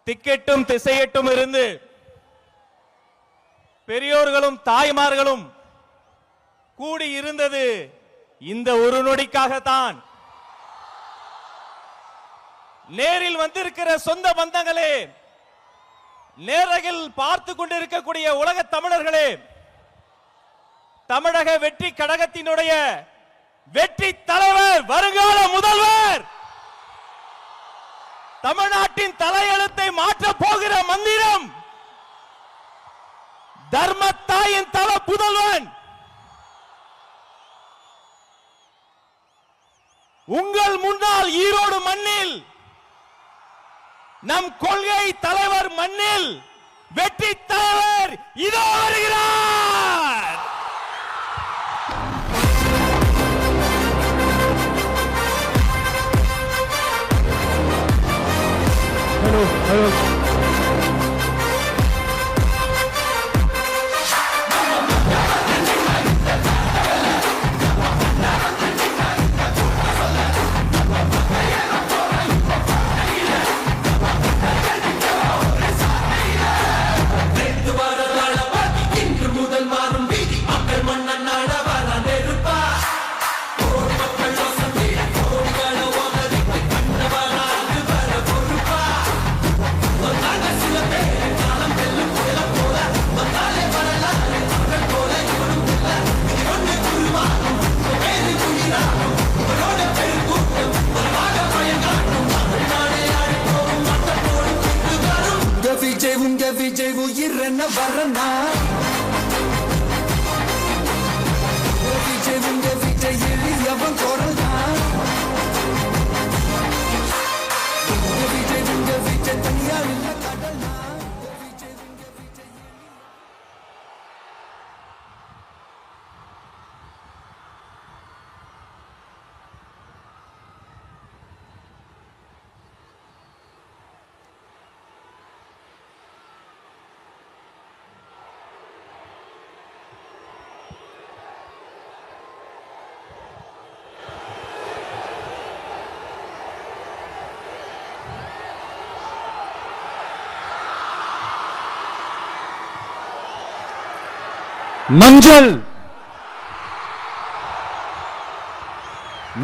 திக்கெட்டும் திசையெட்டும் இருந்து பெரியோர்களும் தாய்மார்களும் கூடி இருந்தது இந்த ஒரு நொடிக்காகத்தான். நேரில் வந்திருக்கிற சொந்த பந்தங்களே, நேரகில் பார்த்து கொண்டிருக்கக்கூடிய உலக தமிழர்களே, தமிழக வெற்றி கழகத்தினுடைய வெற்றி தலைவர், வருங்கால முதல்வர், தமிழ்நாட்டின் தலையெழுத்தை மாற்ற போகிற மந்திரம், தர்மத்தாயின் தல புதல்வன், உங்கள் முன்னால் ஈரோடு மண்ணில் நம் கொள்கை தலைவர் மண்ணில் வெற்றி தலைவர் இதோ வருகிறார். Hello. விஜய் உயிர் என்ன வரனா விஜய் எளியவன் குரல்னா விஜய் தனியா இல்ல கடல்னா மஞ்சள்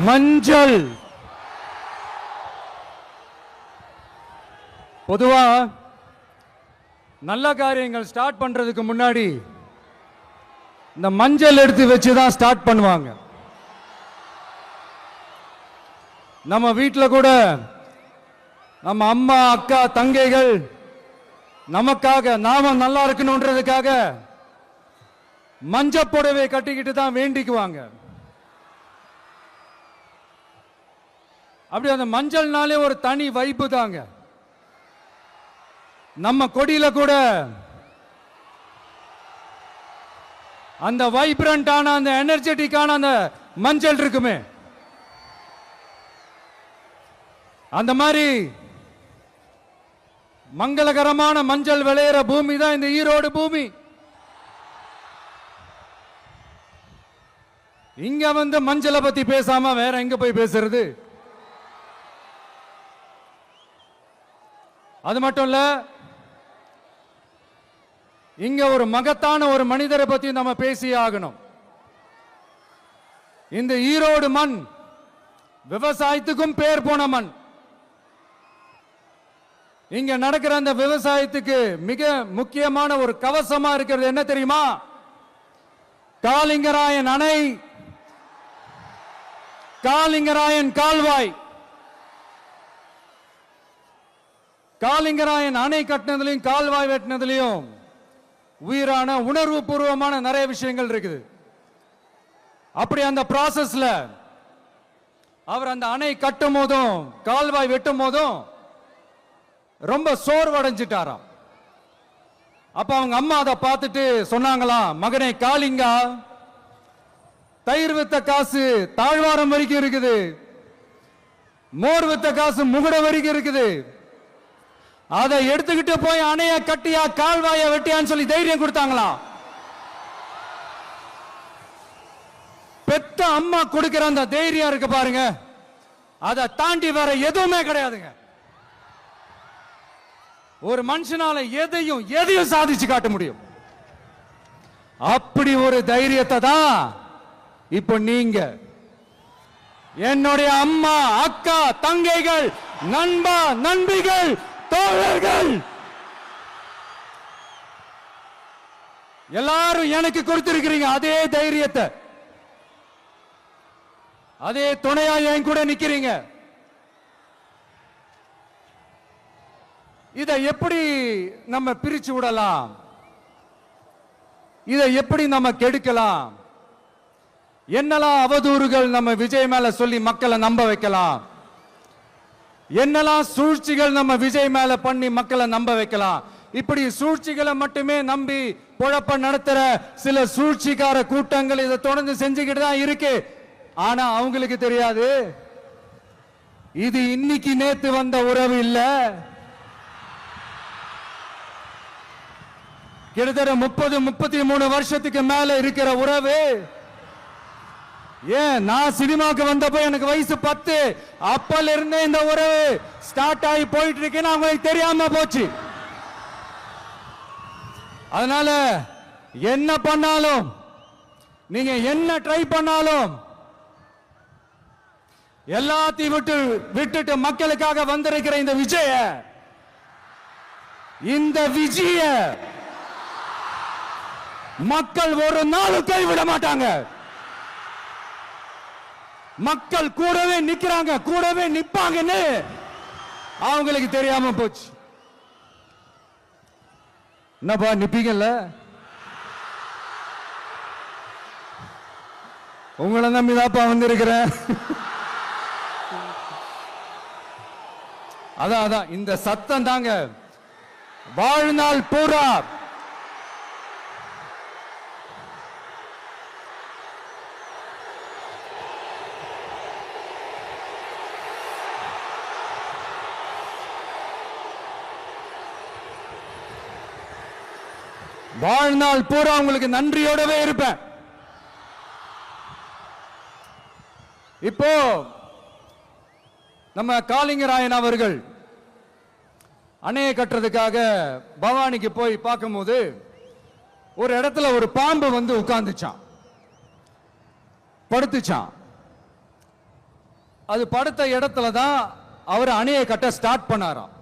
மஞ்சள் பொதுவா நல்ல காரியங்கள் ஸ்டார்ட் பண்றதுக்கு முன்னாடி இந்த மஞ்சள் எடுத்து வச்சு தான் ஸ்டார்ட் பண்ணுவாங்க. நம்ம வீட்டில் கூட நம்ம அம்மா அக்கா தங்கைகள் நமக்காக நாம நல்லா இருக்கணும்ன்றதுக்காக மஞ்ச புடவை கட்டிக்கிட்டு தான் வேண்டிக்குவாங்க. அப்படி அந்த மஞ்சள்னாலே ஒரு தனி வைப்பு தாங்க. நம்ம கொடியில கூட அந்த வைப்ரண்டான அந்த எனர்ஜெட்டிக்கான அந்த மஞ்சள் இருக்குமே, அந்த மாதிரி மங்களகரமான மஞ்சள் விளையிற பூமி தான் இந்த ஈரோடு பூமி. இங்க வந்து மஞ்சளை பத்தி பேசாம வேற எங்க போய் பேசுறது? அது மட்டும் இல்ல, இங்க ஒரு மகத்தான ஒரு மனிதரை பத்தி நம்ம பேசியே ஆகணும். இந்த ஈரோடு மண் விவசாயத்துக்கும் பேர் போன மண். இங்க நடக்கிற அந்த விவசாயத்துக்கு மிக முக்கியமான ஒரு கவசமா இருக்கிறது என்ன தெரியுமா? காலிங்கராயன் அணை, காலிங்கராயன் கால்வாய். காலிங்கராயன் அணை கட்டினதுலையும் கால்வாய் வெட்டினதுலையும் உயிரான உணர்வு பூர்வமான நிறைய விஷயங்கள் இருக்குது. அப்படி அந்த ப்ராசஸ்ல அவர் அந்த அணை கட்டும் போதும் கால்வாய் வெட்டும் போதும் ரொம்ப சோர்வடைஞ்சிட்டாராம். அப்ப அவங்க அம்மா அதை பார்த்துட்டு சொன்னாங்களாம், மகனே காளிங்கா, தயிர் வித்த காசு தாழ்வாரம் வரைக்கும் இருக்குது, மோர் வித்த காசு முகட வரைக்கும் இருக்குது, அதை எடுத்துக்கிட்டு போய் அணைய கட்டியா கால்வாய வெட்டியான்னு சொல்லி தைரியம் கொடுத்தாங்களாம். பெத்த அம்மா கொடுக்கிற அந்த தைரியம் இருக்கு பாருங்க, அதை தாண்டி வேற எதுவுமே கிடையாதுங்க. ஒரு மனுஷனால எதையும் சாதிச்சு காட்ட முடியும். அப்படி ஒரு தைரியத்தை தான் இப்போ நீங்க என்னுடைய அம்மா, அக்கா, தங்கைகள், நண்பா, நண்பிகள், தோழர்கள் எல்லாரும் எனக்கு கொடுத்திருக்கிறீங்க. அதே தைரியத்தை, அதே துணையா என் கூட நிக்கிறீங்க. இதை எப்படி நம்ம பிரிச்சு விடலாம்? இதை எப்படி நம்ம கெடுக்கலாம்? என்னெல்லாம் அவதூறுகள் நம்ம விஜய் மேல சொல்லி மக்களை நம்ப வைக்கலாம்? என்னெல்லாம் சூழ்ச்சிகள் நம்ம விஜய் மேல பண்ணி மக்களை நம்ப வைக்கலாம்? இப்படி சூழ்ச்சிகளை மட்டுமே நம்பி பொழப்ப நடத்துற சில சூழ்ச்சிக்கார கூட்டங்கள் இதை தொடர்ந்து செஞ்சுக்கிட்டு தான் இருக்கு. ஆனா அவங்களுக்கு தெரியாது, இது இன்னைக்கு நேத்து வந்த உறவு இல்ல. கிட்டத்தட்ட 30-33 வருஷத்துக்கு மேல இருக்கிற உறவு. ஏன் நான் சினிமாக்கு வந்தப்போ எனக்கு வயசு 10. அப்பல இருந்தே இந்த உறவு ஸ்டார்ட் ஆகி போயிட்டு இருக்குன்னு அவங்களுக்கு தெரியாம போச்சு. அதனால என்ன பண்ணாலும், நீங்க என்ன ட்ரை பண்ணாலும், எல்லாத்தையும் விட்டுட்டு மக்களுக்காக வந்திருக்கிற இந்த விஜய மக்கள் ஒரு நாளும் கைவிட மாட்டாங்க. மக்கள் கூடவே நிக்கிறாங்க, கூடவே நிப்பாங்கன்னு அவங்களுக்கு தெரியாம போச்சு. என்னப்பா நிப்பீங்கல்ல? உங்களை நம்பிதாப்பா வந்திருக்கிறேன். அதான் இந்த சத்தம் தாங்க வாழ்நாள் பூரா உங்களுக்கு நன்றியோடவே இருப்பேன். இப்போ நம்ம காளிங்கராயன் அவர்கள் அணையை கட்டுறதுக்காக பவானிக்கு போய் பார்க்கும்போது ஒரு இடத்துல ஒரு பாம்பு வந்து உட்கார்ந்துச்சான், படுத்துச்சான். அது படுத்த இடத்துல தான் அவர் அணையை கட்ட ஸ்டார்ட் பண்ணாராம்.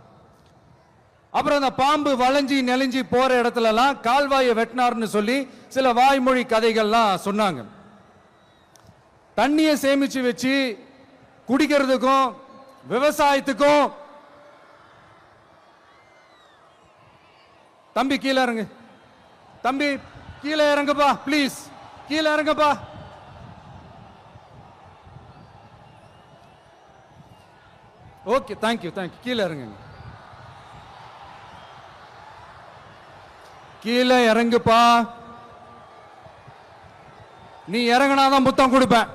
அப்புறம் அந்த பாம்பு வளைஞ்சி நெளிஞ்சி போற இடத்துல எல்லாம் கால்வாயை வெட்டினார்னு சொல்லி சில வாய்மொழி கதைகள்லாம் சொன்னாங்க. தண்ணியை சேமிச்சு வச்சு குடிக்கிறதுக்கும் விவசாயத்துக்கும். தம்பி கீழே இறங்கு, தம்பி கீழே இறங்குப்பா, பிளீஸ் கீழே இறங்குப்பா. ஓகே, தேங்க்யூ கீழே இறங்குங்க. கீழே இறங்குப்பா. நீ இறங்கினாதான் முத்தம் கொடுப்பேன்.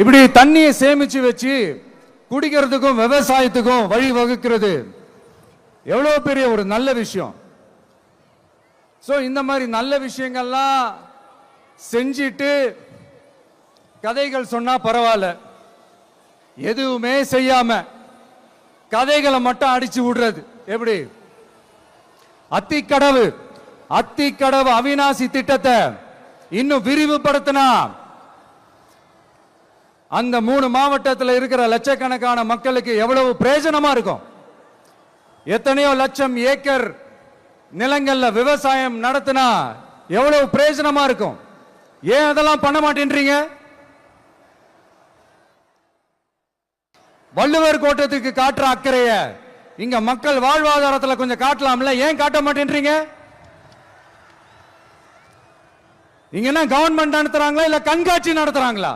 இப்படி தண்ணியை சேமிச்சு வச்சு குடிக்கிறதுக்கும் விவசாயத்துக்கும் வழி வகுக்கிறது எவ்வளவு பெரிய ஒரு நல்ல விஷயம். சோ இந்த மாதிரி நல்ல விஷயங்கள்லாம் செஞ்சிட்டு கதைகள் சொன்னா பரவாயில்ல, எதுவுமே செய்யாம கதைகளை மட்டும் அடிச்சு விடுறது எப்படி? அத்திக்கடவு அவிநாசி திட்டத்தை இன்னும் விரிவுபடுத்தினா அந்த 3 மாவட்டத்தில் இருக்கிற லட்சக்கணக்கான மக்களுக்கு எவ்வளவு பிரயோஜனமா இருக்கும். எத்தனையோ லட்சம் ஏக்கர் நிலங்கள்ல விவசாயம் நடத்தினா எவ்வளவு பிரயோஜனமா இருக்கும். ஏன் அதெல்லாம் பண்ண மாட்டேன்றீங்க? வள்ளுவர் கோட்டத்துக்கு காட்டுற அக்கறைய இங்க மக்கள் வாழ்வாதாரத்தில் கொஞ்சம் காட்டலாம்ல, ஏன் காட்ட மாட்டேன்றீங்க? இங்க என்ன கவர்மெண்ட் நடத்துறாங்களா இல்ல கண்காட்சி நடத்துறாங்களா?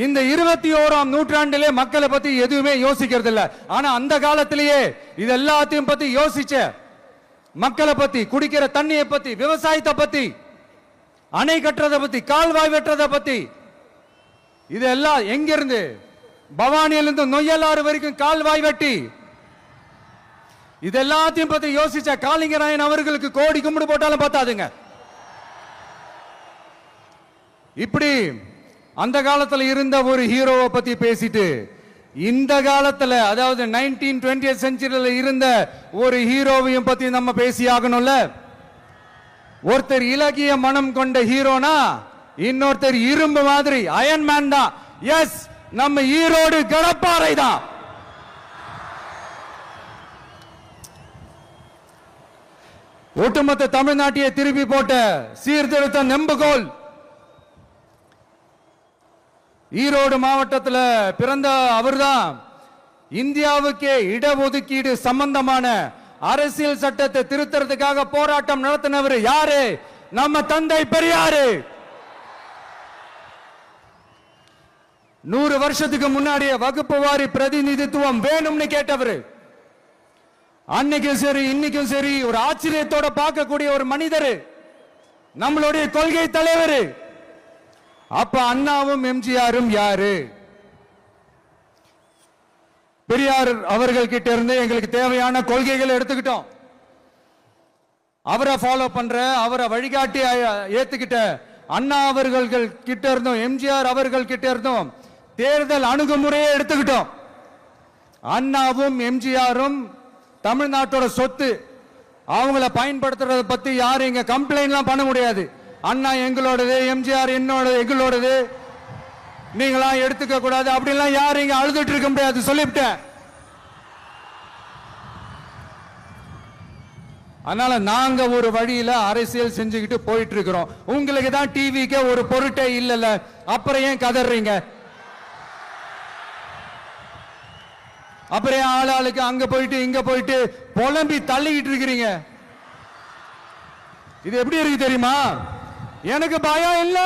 இந்த 21ஆம் நூற்றாண்டிலே மக்களை பத்தி எதுவுமே யோசிக்கிறது இல்ல. ஆனா அந்த காலத்திலேயே இது எல்லாத்தையும் பத்தி யோசிச்ச மக்களை பத்தி, குடிக்கிற தண்ணியை பத்தி, விவசாயத்தை பத்தி, அணை கட்டுறதை பத்தி, கால்வாய் வெட்டுறதை பத்தி, இதெல்லாம் எங்கிருந்து? பவானியிலிருந்து நொய்யலாறு வரைக்கும் கால்வாய் வெட்டி இதெல்லாத்தையும் பத்தி யோசிச்ச காளிங்கராயன் அவர்களுக்கு கோடி கும்பிடு போட்டாலும் பார்த்தாதுங்க. இப்படி அந்த காலத்துல இருந்த ஒரு ஹீரோவை பத்தி பேசிட்டு இந்த காலத்துல, அதாவது 1920th செஞ்சுரியில இருந்த ஒரு ஹீரோவையும் பத்தி நம்ம பேசி ஆகணும்ல. ஒருத்தர் இலகிய மனம் கொண்ட ஹீரோனா, இன்னொருத்தர் இரும்பு மாதிரி அயன்மேன் தான். எஸ், நம்ம ஈரோடு கடப்பாறை தான். ஒட்டுமொத்த தமிழ்நாட்டையே திருப்பி போட்ட சீர்திருத்த நெம்புகோல். ஈரோடு மாவட்டத்தில் பிறந்த அவர்தான் இந்தியாவுக்கே இடஒதுக்கீடு சம்பந்தமான அரசியல் சட்டத்தை திருத்தறதுக்காக போராட்டம் நடத்தினவர் யாரு? நம்ம தந்தை பெரியாரு. 100 வருஷத்துக்கு முன்னாடியே வகுப்பு வாரி பிரதிநிதித்துவம் வேணும்னு கேட்டவர். அன்னைக்கும் சரி இன்னைக்கும் சரி ஒரு ஆச்சரியத்தோட பார்க்கக்கூடிய ஒரு மனிதர், நம்மளுடைய கொள்கை தலைவர். அப்ப அண்ணாவும் எம்ஜிஆரும் யாரு? பெரியார் அவர்கள் கிட்ட இருந்து எங்களுக்கு தேவையான கொள்கைகளை எடுத்துக்கிட்டோம். அவரை ஃபாலோ பண்ற, அவரை வழிகாட்டி ஏத்துக்கிட்ட அண்ணா அவர்கள் கிட்ட இருந்தோம், எம்ஜிஆர் அவர்கள் கிட்ட இருந்தோம் தேர்தல் அணுகுமுறையை எடுத்துக்கிட்டோம். அண்ணாவும் எம்ஜிஆரும் தமிழ்நாட்டோட சொத்து. அவங்கள பயன்படுத்துறத பத்தி யாரும் இங்க கம்ப்ளைண்ட்லாம் பண்ண முடியாது. அண்ணா எங்களோடது, எம்ஜிஆர் எங்களோடது, நீங்களா எடுத்துக்க கூடாது அப்படிலாம் யாரும் இங்க அழுதுட்டு இருக்க முடியாது, சொல்லிவிட்டேன். அதனால நாங்க ஒரு வழியில அரசியல் செஞ்சுக்கிட்டு போயிட்டு இருக்கிறோம். உங்களுக்கு தான் டிவிக்கு ஒரு பொருட்டே இல்லைல்ல, அப்புறம் ஏன் கதறீங்க? அப்புறம் ஆளாளுக்கு அங்க போயிட்டு இங்க போயிட்டு புலம்பி தள்ளிக்கிட்டு இருக்கிறீங்க. இது எப்படி இருக்கு தெரியுமா? எனக்கு பயம் இல்ல,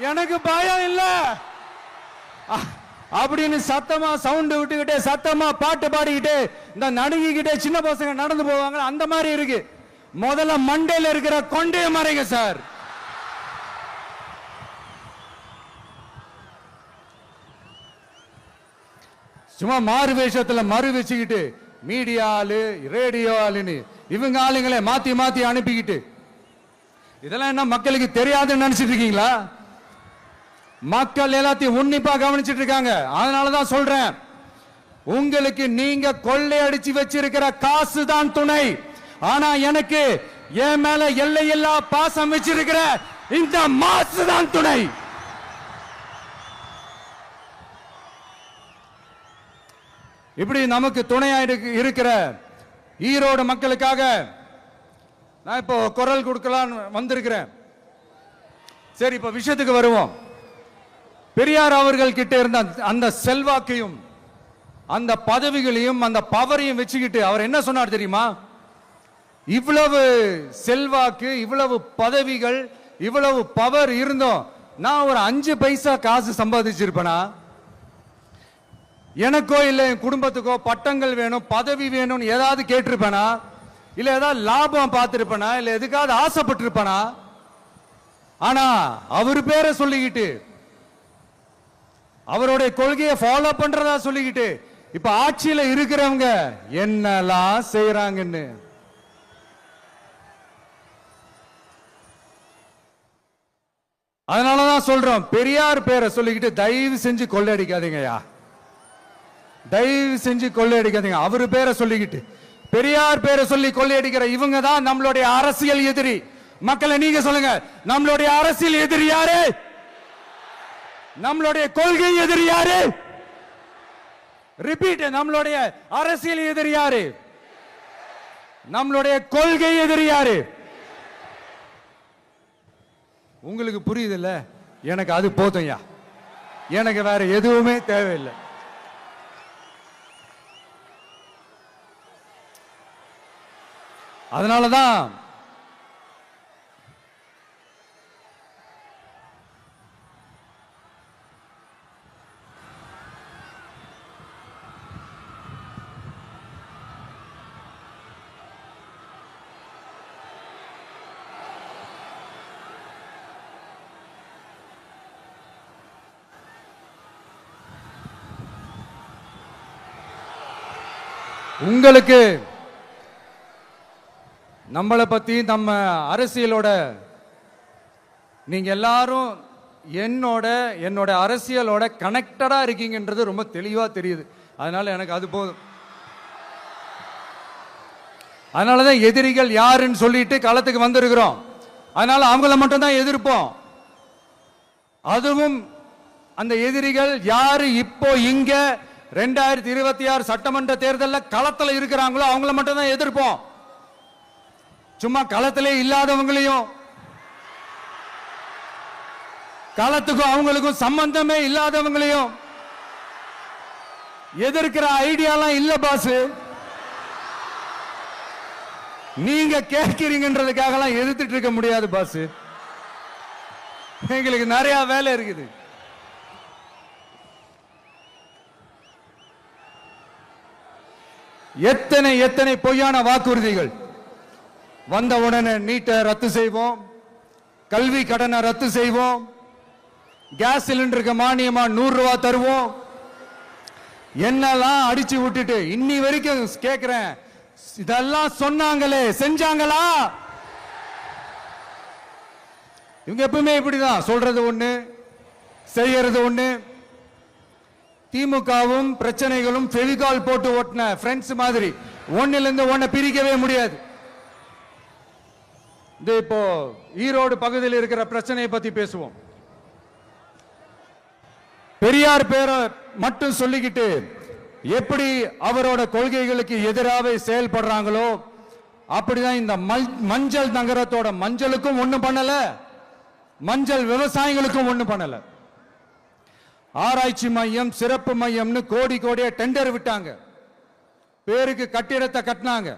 எனக்கு பயம் இல்ல அப்படின்னு சத்தமா சவுண்ட் விட்டுக்கிட்டே சத்தமா பாட்டு பாடிக்கிட்டு இந்த நடுங்கிக்கிட்டே சின்ன பசங்க நடந்து போவாங்க, அந்த மாதிரி இருக்கு. முதல்ல மண்டையில இருக்கிற கொண்டே மறைங்க சார். சும்மா மாறு வேஷத்துல மறு வச்சுக்கிட்டு மீடியா ஆளு, ரேடியோ ஆளுன்னு இவங்க ஆளுங்களே மாத்தி மாத்தி அனுப்பிக்கிட்டு, இதெல்லாம் என்ன மக்களுக்கு தெரியாதுன்னு நினைச்சிட்டு இருக்கீங்களா? மக்கள் எல்லாத்தையும் உன்னிப்பா கவனிச்சிட்டு இருக்காங்க. அதனாலதான் சொல்றேன், உங்களுக்கு நீங்க கொள்ளையடிச்சு வச்சிருக்கிற காசு தான் துணை. ஆனா எனக்கு என் மேல எல்லையில்லா பாசம் வச்சிருக்கிற இந்த மாசு தான் துணை. இப்படி நமக்கு துணையா இருக்கிற ஈரோடு மக்களுக்காக நான் இப்போ குரல் கொடுக்கலாம் வந்திருக்கிறேன். சரி, இப்ப விஷயத்துக்கு வருவோம். பெரியார் அவர்கள் கிட்ட இருந்த அந்த செல்வாக்கையும் அந்த பதவிகளையும் அந்த பவரையும் வச்சுக்கிட்டு அவர் என்ன சொன்னார் தெரியுமா? இவ்வளவு செல்வாக்கு, இவ்வளவு பதவிகள், இவ்வளவு பவர் இருந்தோம் நான் ஒரு 5 பைசா காசு சம்பாதிச்சிருப்பேனா? எனக்கோ இல்ல என் குடும்பத்துக்கோ பட்டங்கள் வேணும், பதவி வேணும்னு ஏதாவது கேட்டிருப்பேனா? இல்ல ஏதாவது லாபம் பார்த்திருப்பேனா? இல்ல எதுக்காவது ஆசைப்பட்டிருப்பேனா? ஆனா அவர் பேரை சொல்லிக்கிட்டு, அவருடைய கொள்கையை ஃபாலோ பண்றதா சொல்லிக்கிட்டு இப்ப ஆட்சியில இருக்கிறவங்க என்னெல்லாம் செய்யறாங்கன்னு. அதனாலதான் சொல்றோம், பெரியார் பேரை சொல்லிக்கிட்டு தயவு செஞ்சு கொள்ளையடிக்காதீங்கயா, தயவு செஞ்சு கொள்ளையடிக்காதீங்க. அவரு பேரை சொல்லிக்கிட்டு பெரியார் பேரை சொல்லி கொள்ளையடிக்கிற இவங்க தான் நம்மளுடைய அரசியல் எதிரி. மக்களை நீங்க சொல்லுங்க, நம்மளுடைய அரசியல் எதிரி யாரு? நம்மளுடைய கொள்கை எதிரி யாரு? ரிப்பீட், நம்மளுடைய அரசியல் எதிரி யாரு? நம்மளுடைய கொள்கை எதிரி யாரு? உங்களுக்கு புரியுது இல்ல? எனக்கு அது போதும்யா, எனக்கு வேற எதுவுமே தேவையில்லை. அதனாலதான் உங்களுக்கு நம்மளை பத்தி நம்ம அரசியலோட நீங்க எல்லாரும் என்னோட அரசியலோட கனெக்டடா இருக்கீங்கன்றது ரொம்ப தெளிவா தெரியுது. அதனால எனக்கு அது போதும். அதனாலதான் எதிரிகள் யாருன்னு சொல்லிட்டு களத்துக்கு வந்திருக்கிறோம். அதனால அவங்கள மட்டும் தான் எதிர்ப்போம். அதுவும் அந்த எதிரிகள் யாரு இப்போ இங்க 2026 சட்டமன்ற தேர்தலில் களத்தில் இருக்கிறாங்களோ அவங்கள மட்டும் தான் எதிர்ப்போம். சும்மா களத்திலே இல்லாதவங்களையும் களத்துக்கும் அவங்களுக்கும் சம்பந்தமே இல்லாதவங்களையும் எதிர்க்கிற ஐடியாலாம் இல்ல பாஸ். நீங்க கேட்கிறீங்கன்றதுக்காக எதிர்த்துட்டு இருக்க முடியாது பாஸ். எங்களுக்கு நிறைய வேலை இருக்குது. எத்தனை பொய்யான வாக்குறுதிகள். வந்த உடனே நீட்டை ரத்து செய்வோம், கல்வி கடனை ரத்து செய்வோம், கேஸ் சிலிண்டருக்கு மானியமா 100 ரூபாய் தருவோம், என்னெல்லாம் அடிச்சு விட்டுட்டு இன்னி வரைக்கும் கேட்கிறேன், இதெல்லாம் சொன்னாங்களே செஞ்சாங்களா? இவங்க எப்பவுமே இப்படிதான், சொல்றது ஒண்ணு செய்யறது ஒண்ணு. திமுகவும் பிரச்சனைகளும் ஃபெவிகால் போட்டு ஓட்டின ஃப்ரெண்ட்ஸ் மாதிரி ஒன்னில இருந்து ஒன்ன பிரிக்கவே முடியாது. இப்போ ஈரோடு பகுதியில் இருக்கிற பிரச்சனையை பத்தி பேசுவோம். பெரியார் பேரை மட்டும் சொல்லிக்கிட்டு எப்படி அவரோட கொள்கைகளுக்கு எதிராக செயல்படுறாங்களோ அப்படிதான் இந்த மஞ்சள் நகரத்தோட மஞ்சளுக்கும் ஒண்ணும் பண்ணல, மஞ்சள் விவசாயிகளுக்கும் ஒண்ணும் பண்ணல. ஆராய்ச்சி மையம், சிறப்பு மையம்னு கோடியா டெண்டர் விட்டாங்க, பேருக்கு கட்டிடத்தை கட்டினாங்க.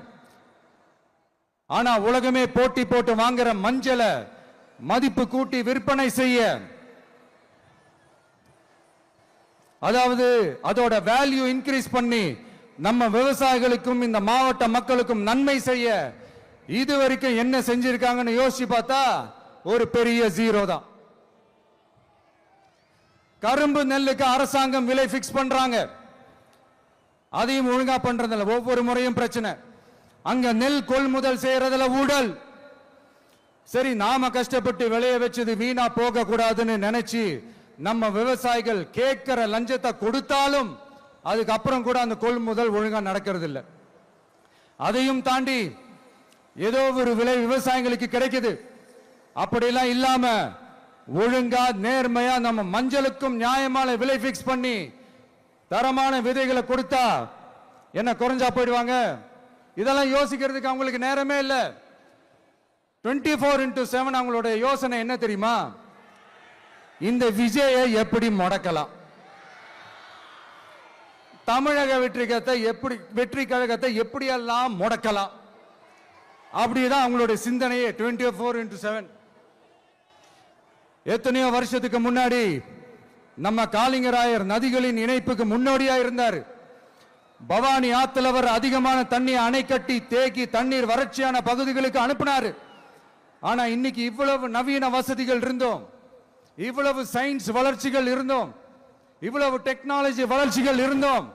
ஆனா உலகமே போட்டி போட்டு வாங்குற மஞ்சளை மதிப்பு கூட்டி விற்பனை செய்ய, அதாவது அதோட வேல்யூ இன்க்ரீஸ் பண்ணி நம்ம விவசாயிகளுக்கும் இந்த மாவட்ட மக்களுக்கும் நன்மை செய்ய இதுவரைக்கும் என்ன செஞ்சிருக்காங்கன்னு யோசிச்சு பார்த்தா ஒரு பெரிய ஜீரோ தான். கரும்பு நெல்லுக்கு அரசாங்கம் விலை பிக்ஸ் பண்றாங்க, அதையும் ஒழுங்கா பண்றதில்ல. ஒவ்வொரு முறையும் பிரச்சனை. அங்க நெல் கொள்முதல் செய்யறதுல ஊழல். சரி, நாம கஷ்டப்பட்டு விளைய வச்சது வீணா போக கூடாதுன்னு நினைச்சு நம்ம விவசாயிகள் கேட்கிற லஞ்சத்தை கொடுத்தாலும் அதுக்கப்புறம் கூட அந்த கொள்முதல் ஒழுங்கா நடக்கிறது இல்லை. அதையும் தாண்டி ஏதோ ஒரு விலை விவசாயிகளுக்கு கிடைக்குது. அப்படிலாம் இல்லாம ஒழுங்கா நேர்மையா நம்ம மஞ்சளுக்கும் நியாயமான விலை பிக்ஸ் பண்ணி தரமான விதைகளை கொடுத்தா என்ன குறைஞ்சா போயிடுவாங்க? இதெல்லாம் யோசிக்கிறதுக்கு அவங்களுக்கு நேரமே இல்லை. 24x7 அவங்களோட யோசனை என்ன தெரியுமா? இந்த விஜயை எப்படி முடக்கலாம், தமிழக வெற்றி கழகத்தை எப்படியெல்லாம் முடக்கலாம், அப்படிதான் அவங்களுடைய சிந்தனையே 24x7. எத்தனையோ வருஷத்துக்கு முன்னாடி நம்ம காளிங்கராயர் நதிகளின் இணைப்புக்கு முன்னோடியா இருந்தார். பவானி ஆத்துல அவர் அதிகமான தண்ணி அணை கட்டி தேக்கி தண்ணீர் வறட்சியான பகுதிகளுக்கு அனுப்பினாரு. ஆனா இன்னைக்கு இவ்வளவு நவீன வசதிகள் இருந்தோம், இவ்வளவு சயின்ஸ் வளர்ச்சிகள் இருந்தோம், இவ்வளவு டெக்னாலஜி வளர்ச்சிகள் இருந்தோம்,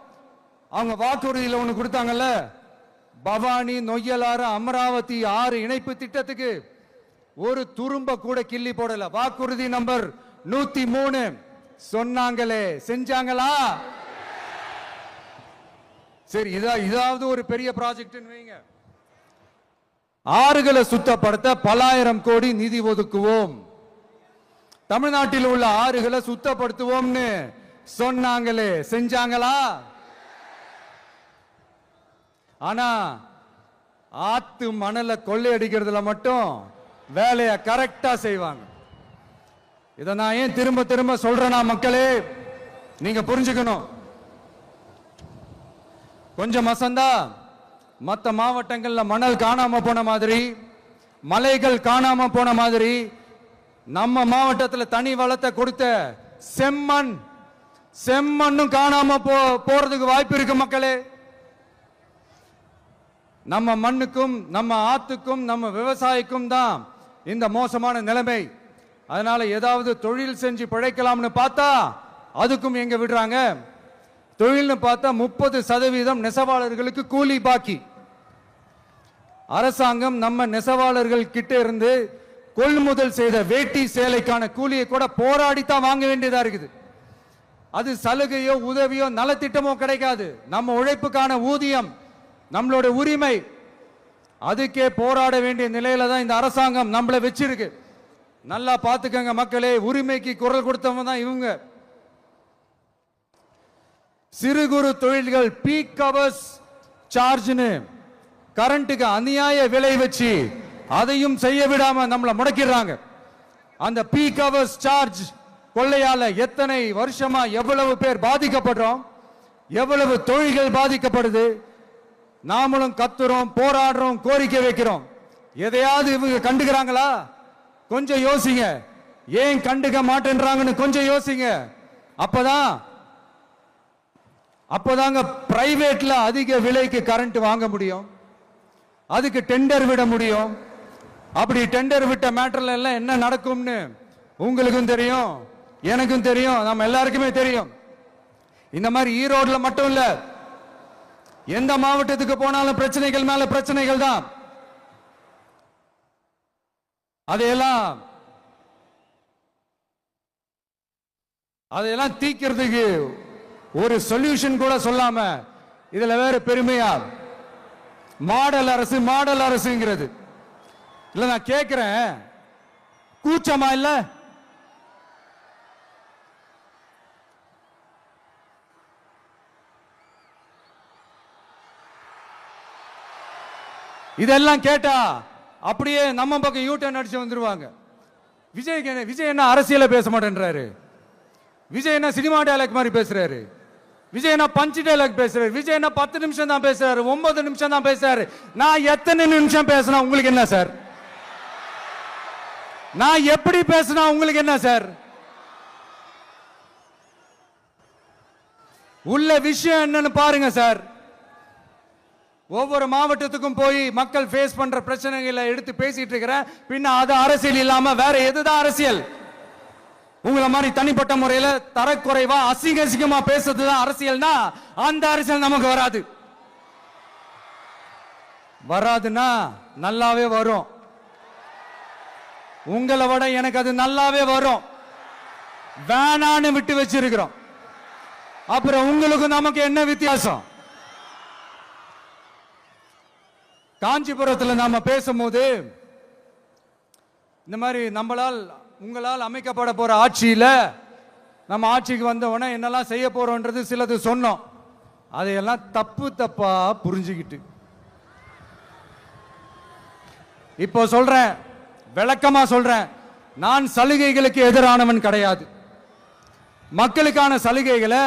அவங்க வாக்குறுதியில் ஒண்ணு கொடுத்தாங்கல்ல, பவானி நொய்யலாறு அமராவதி 6 இணைப்பு திட்டத்துக்கு ஒரு துரும்ப கூட கிள்ளி போடல. வாக்குறுதி நம்பர் 103 சொன்னாங்களே செஞ்சாங்களா? சரி, இதாவது ஒரு பெரிய ப்ராஜெக்ட் வைங்க. ஆறுகளை சுத்தப்படுத்த பல ஆயிரம் கோடி நிதி ஒதுக்குவோம், தமிழ்நாட்டில் உள்ள ஆறுகளை சுத்தப்படுத்துவோம்னு சொன்னாங்களே செஞ்சாங்களா? ஆனா ஆத்து மணலை கொள்ளையடிக்கிறதுல மட்டும் வேலையை கரெக்டா செய்வாங்க. இதை நான் ஏன் திரும்ப திரும்ப சொல்றேன்னா, மக்களே நீங்க புரிஞ்சுக்கணும். கொஞ்சம் மசந்தா மற்ற மாவட்டங்கள்ல மணல் காணாம போன மாதிரி, மலைகள் காணாம போன மாதிரி, நம்ம மாவட்டத்தில் தனி வளத்தை கொடுத்த செம்மண்ணும் காணாம போறதுக்கு வாய்ப்பு இருக்கு மக்களே. நம்ம மண்ணுக்கும் நம்ம ஆத்துக்கும் நம்ம விவசாயிக்கும் தான் இந்த மோசமான நிலைமை. அதனால ஏதாவது தொழில் செஞ்சு பிழைக்கலாம்னு பார்த்தா அதுக்கும் எங்க விடுறாங்க. தொழில்னு பார்த்தா 30% நெசவாளர்களுக்கு கூலி பாக்கி. அரசாங்கம் நம்ம நெசவாளர்கள் கிட்ட இருந்து கொள்முதல் செய்த வேட்டி சேலைக்கான கூலியை கூட போராடித்தான் வாங்க வேண்டியதா இருக்குது. அது சலுகையோ உதவியோ நலத்திட்டமோ கிடைக்காது. நம்ம உழைப்புக்கான ஊதியம், நம்மளோட உரிமை, அதுக்கே போராட வேண்டிய நிலையில தான் இந்த அரசாங்கம் நம்மளை வச்சிருக்கு. நல்லா பார்த்துக்கங்க மக்களே, உரிமைக்கு குரல் கொடுத்தவங்க தான் இவங்க. சிறு குறு தொழில்கள் பீக் ஹவர்ஸ் சார்ஜ்னு கரண்ட்டுக்கு அநியாய விலை வச்சு அதையும் செய்ய விடாம நம்மளை முடக்கிடுறாங்க. அந்த பீக் ஹவர்ஸ் சார்ஜ் கொள்ளையால எத்தனை வருஷமா எவ்வளவு பேர் பாதிக்கப்படுறோம், எவ்வளவு தொழில்கள் பாதிக்கப்படுது. நாமளும் கத்துறோம், போராடுறோம், கோரிக்கை வைக்கிறோம். எதையாவது இவங்க கண்டுக்கிறாங்களா? கொஞ்சம் யோசிங்க. ஏன் கண்டுக்க மாட்டேன்றாங்கன்னு கொஞ்சம் யோசிங்க. அப்பதாங்க பிரைவேட்ல அதிக விலைக்கு கரண்ட் வாங்க முடியும், அதுக்கு டெண்டர் விட முடியும். அப்படி டெண்டர் விட்ட மேட்டர்ல எல்லாம் என்ன நடக்கும்னு உங்களுக்கும் தெரியும், எனக்கும் தெரியும், நம்ம எல்லாருக்குமே தெரியும். இந்த மாதிரி ஈரோடுல மட்டும் இல்ல, எந்த மாவட்டத்துக்கு போனாலும் பிரச்சனைகள் மேல பிரச்சனைகள் தான். அதையெல்லாம் தீக்கிறதுக்கு ஒரு சொல்யூஷன் கூட சொல்லாம இதுல வேற பெருமையா மாடல் அரசுங்கிறது இல்ல. நான் கேட்கிறேன், கூச்சமா இல்ல? இதெல்லாம் கேட்டா அப்படியே நம்ம பக்கம் யூட்டர்ன் அடிச்சு வந்துருவாங்க. விஜய் என்ன அரசியல பேச மாட்டேன்றாரு, விஜய் என்ன சினிமா டயலாக் மாதிரி பேசுறாரு, விஜய் என்ன பஞ்ச் டயலாக் பேசுறாரு, விஜய் என்ன 10 நிமிஷம் தான் பேசுறாரு, 9 நிமிஷம் தான் பேசுறாரு. நான் எத்தனை நிமிஷம் பேசினா உங்களுக்கு என்ன சார்? நான் எப்படி பேசினா உங்களுக்கு என்ன சார்? உள்ள விஷயம் என்னன்னு பாருங்க சார். ஒவ்வொரு மாவட்டத்துக்கும் போய் மக்கள் ஃபேஸ் பண்ற பிரச்சனைகளை எடுத்து பேசிட்டு இருக்கிறேன். பின்ன அது அரசியல் இல்லாம வேற எதுதான் அரசியல்? உங்களை மாதிரி தனிப்பட்ட முறையில தரக்குறைவா அசிங்கமா பேசுறதுதான் அரசியல்னா அந்த அரசியல் நமக்கு வராதுன்னா நல்லாவே வரும். உங்களை விட எனக்கு அது நல்லாவே வரும். வேணான்னு விட்டு வச்சிருக்கிறோம். அப்புறம் உங்களுக்கு நமக்கு என்ன வித்தியாசம்? காஞ்சிபுரத்தில் நாம பேசும்போது இந்த மாதிரி உங்களால் அமைக்கப்பட போற ஆட்சியில நம்ம ஆட்சிக்கு வந்த உடனே என்னெல்லாம் செய்ய போறோம்ன்றது சிலது சொன்னோம். அதையெல்லாம் தப்பா புரிஞ்சுக்கிட்டு இப்போ சொல்றேன், விளக்கமா சொல்றேன். நான் சலுகைகளுக்கு எதிரானவன் கிடையாது. மக்களுக்கான சலுகைகளை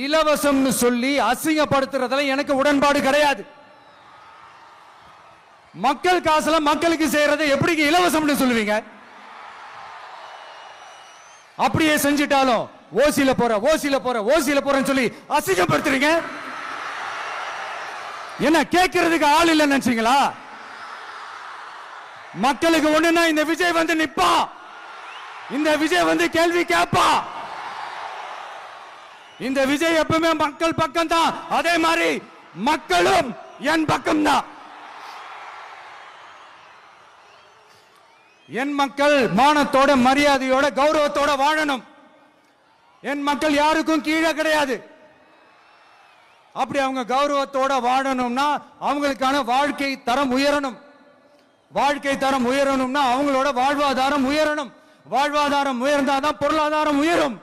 இலவசம்னு சொல்லி அசிங்கப்படுத்துறதுல எனக்கு உடன்பாடு கிடையாது. மக்கள் காசுல மக்களுக்கு செய்யறதை எப்படி இலவசம்னு சொல்லுவீங்க? அப்படியே செஞ்சிட்டாலும் ஓசில போறேன்னு சொல்லி அசிங்கப்படுத்துறீங்க. என்ன கேட்கறதுக்கு ஆள் இல்லைன்னு நினைச்சீங்களா? மக்களுக்கு ஒண்ணுன்னா இந்த விஜய் வந்து நிப்பா, இந்த விஜய் வந்து கேள்வி கேட்பா. இந்த விஜய் எப்பவுமே மக்கள் பக்கம் தான், அதே மாதிரி மக்களும் என் பக்கம் தான். என் மக்கள் மானத்தோட மரியாதையோட கௌரவத்தோட வாழணும். என் மக்கள் யாருக்கும் கீழே கிடையாது. அப்படி அவங்க கௌரவத்தோட வாழணும்னா அவங்களுக்கான வாழ்க்கை தரம் உயரணும். வாழ்க்கை தரம் உயரணும்னா அவங்களோட வாழ்வாதாரம் உயரணும். வாழ்வாதாரம் உயர்ந்தாதான் பொருளாதாரம் உயரும்.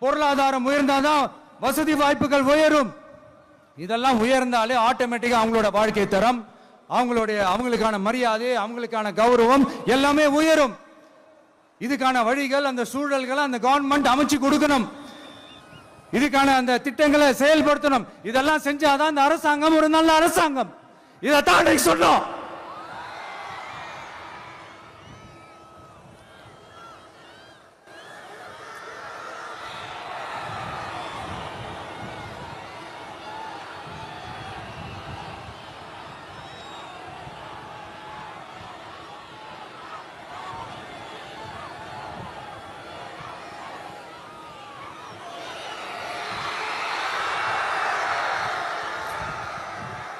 பொருளாதாரம் உயர்ந்தாதான் வசதி வாய்ப்புகள் உயரும். இதெல்லாம் உயர்ந்தாலே ஆட்டோமேட்டிக்கா அவங்களோட வாழ்க்கை தரம், அவங்களுக்கான மரியாதை, அவங்களுக்கான கௌரவம் எல்லாமே உயரும். இதுக்கான வழிகள், அந்த சூழல்களை அந்த கவர்மெண்ட் அமைச்சு கொடுக்கணும். இதுக்கான அந்த திட்டங்களை செயல்படுத்தணும். இதெல்லாம் செஞ்சாதான் அந்த அரசாங்கம் ஒரு நல்ல அரசாங்கம். இதைத்தான் அன்னைக்கு சொன்னோம்.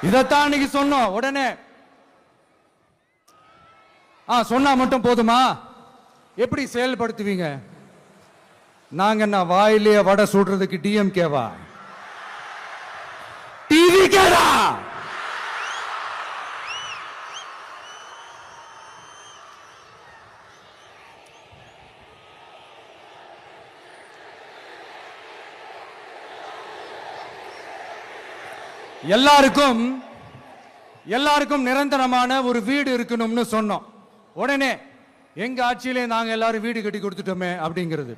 இதைத்தான் அன்னைக்கு சொன்னோம். உடனே சொன்னா மட்டும் போதுமா? எப்படி செயல்படுத்துவீங்க? நாங்க என்ன வாயிலே வடை சுடுறதுக்கு டிஎம்கேவா, டிவிகேடா? எல்லாருக்கும் நிரந்தரமான ஒரு வீடு இருக்கணும்னு சொன்னோம். உடனே எங்க ஆட்சியிலே நாங்க எல்லாரும் வீடு கட்டி கொடுத்துட்டோமே அப்படிங்கிறது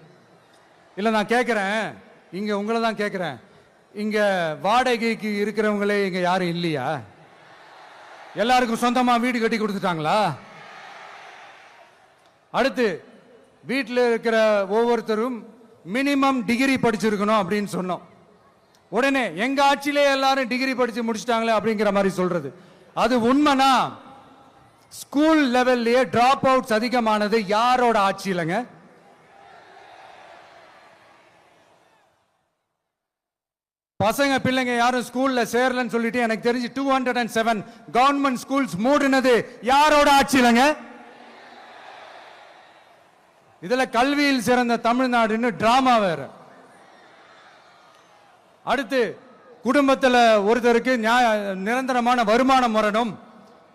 இல்ல. நான் கேட்கிறேன், இங்க உங்களை தான் கேட்கிறேன், இங்க வாடகைக்கு இருக்கிறவங்களே இங்க யாரும் இல்லையா? எல்லாருக்கும் சொந்தமா வீடு கட்டி கொடுத்துட்டாங்களா? அடுத்து வீட்டில் இருக்கிற ஒவ்வொருத்தரும் மினிமம் டிகிரி படிச்சிருக்கணும் அப்படின்னு சொன்னோம். உடனே எங்க ஆட்சியிலே எல்லாரும் டிகிரி படிச்சு முடிச்சிட்டாங்களே அப்படிங்கிற மாதிரி சொல்றது அது உண்மைனா? ஸ்கூல் லெவல்லையே டிராப் அவுட்ஸ் அதிகமானது யாரோட ஆட்சியிலங்க? பசங்க பிள்ளைங்க யாரும் ஸ்கூல்ல சேரலன்னு சொல்லிட்டு எனக்கு தெரிஞ்சு 207 கவர்மெண்ட் ஸ்கூல்ஸ் மூடினது யாரோட ஆட்சியிலங்க? இதுல கல்வியில் சிறந்த தமிழ்நாடுன்னு டிராமா வேற. அடுத்து குடும்பத்தில் ஒருத்தருக்கு நிரந்தரமான வருமானம் வரணும்,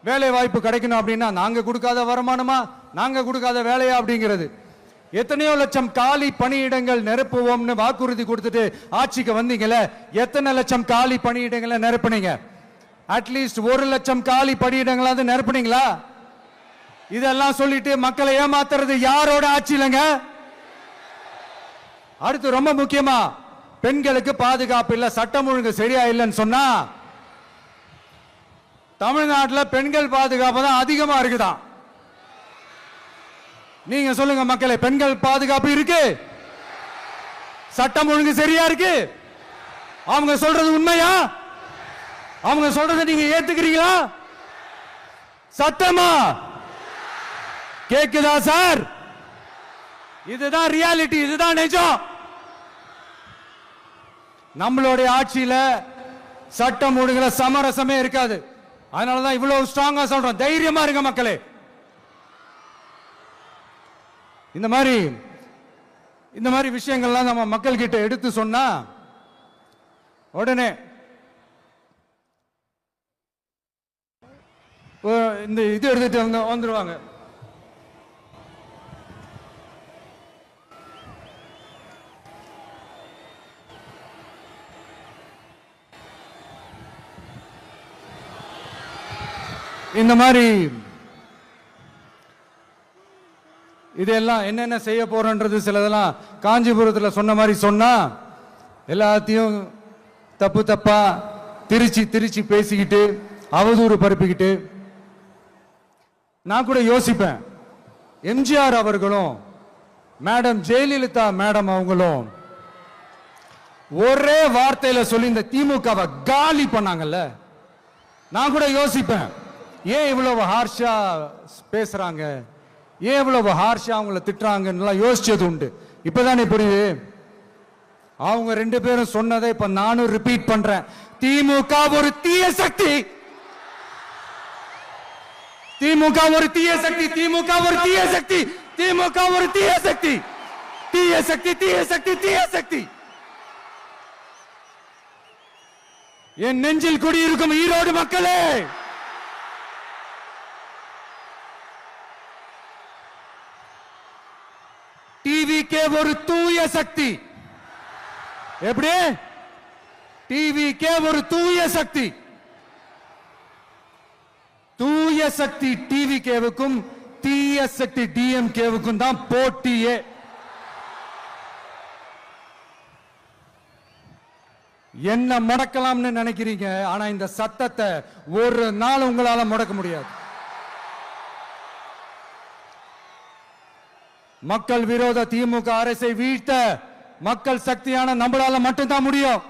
வேலை வாய்ப்பு கிடைக்கணும் அப்படின்னா நாங்க கொடுக்காத வருமானமா, நாங்க கொடுக்காத வேலையா அப்படிங்கிறது. எத்தனையோ லட்சம் காலி பணியிடங்கள் நிரப்புவோம்னு வாக்குறுதி கொடுத்துட்டு ஆட்சிக்கு வந்தீங்களே, எத்தனை லட்சம் காலி பணியிடங்களை நிரப்புனீங்க? அட்லீஸ்ட் 1 லட்சம் காலி பணியிடங்களாவது நிரப்புனீங்களா? இதெல்லாம் சொல்லிட்டு மக்களை ஏமாத்துறது யாரோட ஆட்சியிலங்க? அடுத்து ரொம்ப முக்கியமா, பெண்களுக்கு பாதுகாப்பு இல்ல, சட்டம் ஒழுங்கு சரியா இல்லைன்னு சொன்னா தமிழ்நாட்டில் பெண்கள் பாதுகாப்பு தான் அதிகமா இருக்குதான். நீங்க சொல்லுங்க மக்களே, பெண்கள் பாதுகாப்பு இருக்கு, சட்டம் ஒழுங்கு சரியா இருக்கு? அவங்க சொல்றது உண்மையா? அவங்க சொல்றதை நீங்க ஏத்துக்கிறீங்களா? சத்தமா கேக்குதா சார்? இதுதான் ரியாலிட்டி, இதுதான் நிஜம். நம்மளுடைய ஆட்சியில சட்டம் ஒழுங்குல சமரசமே இருக்காது. அதனாலதான் இவ்வளவு ஸ்ட்ராங்கா சொல்றோம், தைரியமா இருங்க மக்களே. இந்த மாதிரி விஷயங்கள்லாம் நம்ம மக்கள் கிட்ட எடுத்து சொன்னா உடனே இந்த இது எடுத்துட்டு வந்துருவாங்க. இந்த மாதிரி இதெல்லாம் என்னென்ன செய்ய போறோன்றது சிலதெல்லாம் காஞ்சிபுரத்தில் சொன்ன மாதிரி சொன்னா எல்லாத்தையும் தப்பா திருச்சி பேசிக்கிட்டு அவதூறு பரப்பிக்கிட்டு. நான் கூட யோசிப்பேன், எம்ஜிஆர் அவர்களும் மேடம் ஜெயலலிதா மேடம் அவங்களும் ஒரே வார்த்தையில சொல்லி இந்த திமுகவை காலி பண்ணாங்கல்ல. நான் கூட யோசிப்பேன், ஏன் இவ்வளவு ஹார்ஷா பேசுறாங்க, ஏன் இவ்வளவு ஹார்ஷா அவங்கள திட்டுறாங்கன்னு யோசிச்சது உண்டு. இப்பதானே புரியுது. அவங்க 2 பேரும் சொன்னதை இப்ப நானும் ரிப்பீட் பண்றேன். திமுக ஒரு தீய சக்தி, திமுக ஒரு தீய சக்தி, திமுக ஒரு தீய சக்தி, திமுக ஒரு தீய சக்தி, தீய சக்தி, தீய சக்தி, தீய சக்தி. என் நெஞ்சில் குடியிருக்கும் ஈரோடு மக்களே, டிவிகே ஒரு தூய சக்தி. எப்படி? டிவிகே ஒரு தூய சக்தி. தூய சக்தி டிவிகேவுக்கும் தீய சக்தி டிஎம்கேவுக்கும் தான் போட்டியே. என்ன முடக்கலாம்னு நினைக்கிறீங்க. ஆனா இந்த சத்தத்தை ஒரு நாள் உங்களால முடக்க முடியாது. மக்கள் விரோத திமுக அரசை வீழ்த்த மக்கள் சக்தியான நம்மளால மட்டும்தான் முடியும்.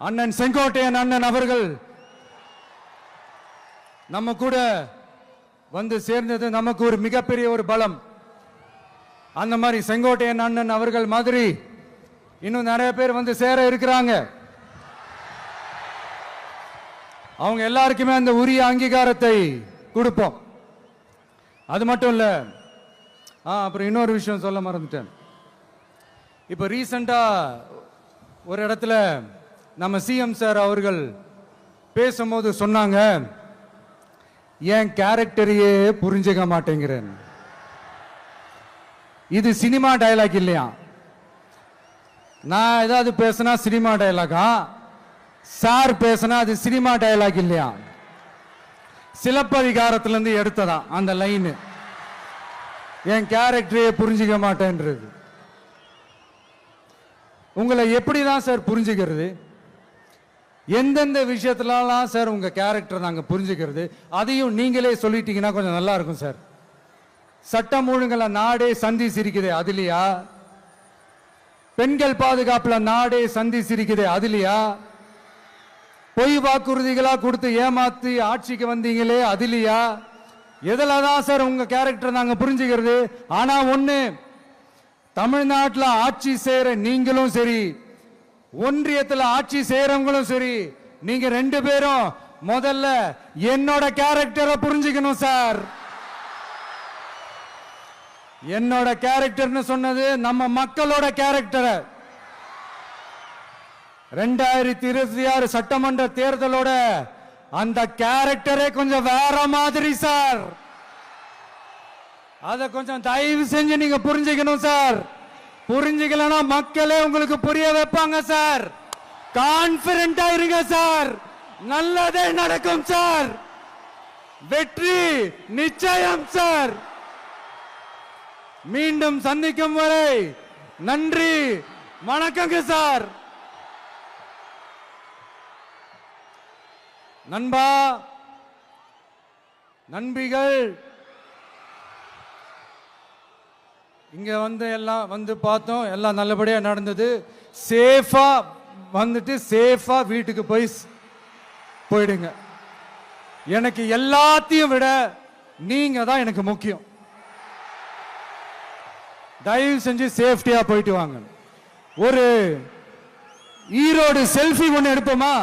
அண்ணன் செங்கோட்டையன் அண்ணன் அவர்கள் நம்ம கூட வந்து சேர்ந்தது நமக்கு ஒரு மிகப்பெரிய ஒரு பலம். அந்த மாதிரி செங்கோட்டையன் அண்ணன் அவர்கள் மாதிரி இன்னும் நிறைய பேர் வந்து சேர இருக்கிறாங்க. அவங்க எல்லாருக்குமே அந்த உரிய அங்கீகாரத்தை கொடுப்போம். அது மட்டும் இல்ல, அப்புறம் இன்னொரு விஷயம் சொல்ல மறந்துட்டேன். இப்ப ரீசெண்டா ஒரு இடத்துல நம்ம சிஎம் சார் அவர்கள் பேசும்போது சொன்னாங்க, என் கேரக்டரையே புரிஞ்சுக்க மாட்டேங்கிறேன். இது சினிமா டயலாக் இல்லையா? நான் ஏதாவது பேசினா சினிமா டயலாகா? சார் பேசினா அது சினிமா டயலாக் இல்லையா? சிலப்பதிகாரத்திலிருந்து எடுத்ததா அந்த லைன். என் கேரக்டரையே புரிஞ்சுக்க மாட்டேன்றது. உங்களை எப்படிதான் சார் புரிஞ்சுக்கிறது? எந்தெந்த விஷயத்துலலாம் சார் உங்க கேரக்டர் நாங்க புரிஞ்சுக்கிறது? அதையும் நீங்களே சொல்லிட்டீங்கன்னா கொஞ்சம் நல்லா இருக்கும் சார். சட்டம் ஒழுங்குல நாடே சந்தி சிரிக்குது அதுலயா? பெண்கள் பாதுகாப்புல நாடே சந்தி சிரிக்குது அதுலயா? பொய் வாக்குறுதிகளா கொடுத்து ஏமாத்தி ஆட்சிக்கு வந்தீங்களே அதுலயா? எதுலதான் சார் உங்க கேரக்டர் நாங்க புரிஞ்சுக்கிறது? ஆனா ஒண்ணு, தமிழ்நாட்டில் ஆட்சி செய்யற நீங்களும் சரி, ஒன்றியத்தில் ஆட்சி செய்யறவங்களும் சரி, நீங்க ரெண்டு பேரும் முதல்ல என்னோட கேரக்டரை புரிஞ்சுக்கணும் சார். என்னோட கேரக்டர்னு சொன்னது நம்ம மக்களோட கேரக்டரை. 2026 சட்டமன்ற தேர்தலோட அந்த கேரக்டரே கொஞ்சம் வேற மாதிரி சார். அத கொஞ்சம் தயவு செஞ்சு நீங்க புரிஞ்சுக்கணும் சார். புரிஞ்சுக்கலனா மக்களே உங்களுக்கு புரிய வைப்பாங்க சார். கான்பிடென்டா இருங்க சார். நல்லதே நடக்கும் சார். வெற்றி நிச்சயம் சார். மீண்டும் சந்திக்கும் வரை நன்றி, வணக்கங்க சார். நண்பா, நண்பிகள், இங்க வந்து எல்லாம் வந்து பார்த்தோம், எல்லாம் நல்லபடியா நடந்தது. சேஃபா வந்துட்டு சேஃபா வீட்டுக்கு போயிடுங்க. எனக்கு எல்லாத்தையும் விட நீங்க தான் எனக்கு முக்கியம். தயவு செஞ்சு சேஃப்டியா போயிட்டு வாங்க. ஒரு ஈரோடு செல்ஃபி ஒன்று எடுப்போமா?